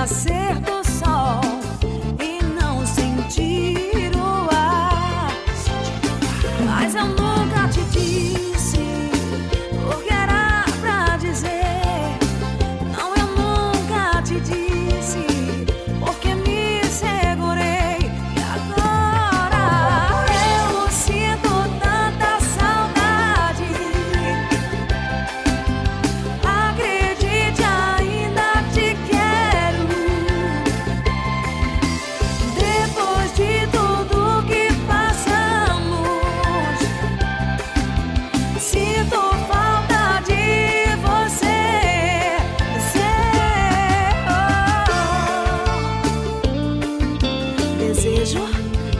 nascer do sol e não sentir o ar. Mas eu nunca te disse o que era pra dizer. Não, eu nunca te disse porque me segurei. E agora eu sinto tanta saudade. Acredite, ainda te quero. Depois de tudo que passamos, sinto falta de você. Desejo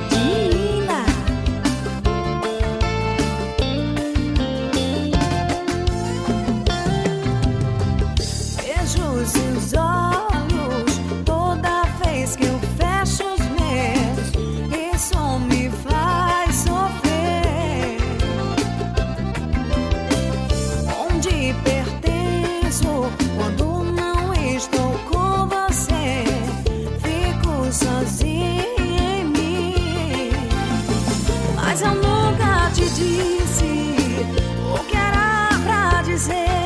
de Nina. Vejo seus olhos toda vez que eu fecho os meus. Isso me faz sofrer. Onde pertenço quando não estou com você? Fico sozinha em mim. Mas eu nunca te disse o que era pra dizer.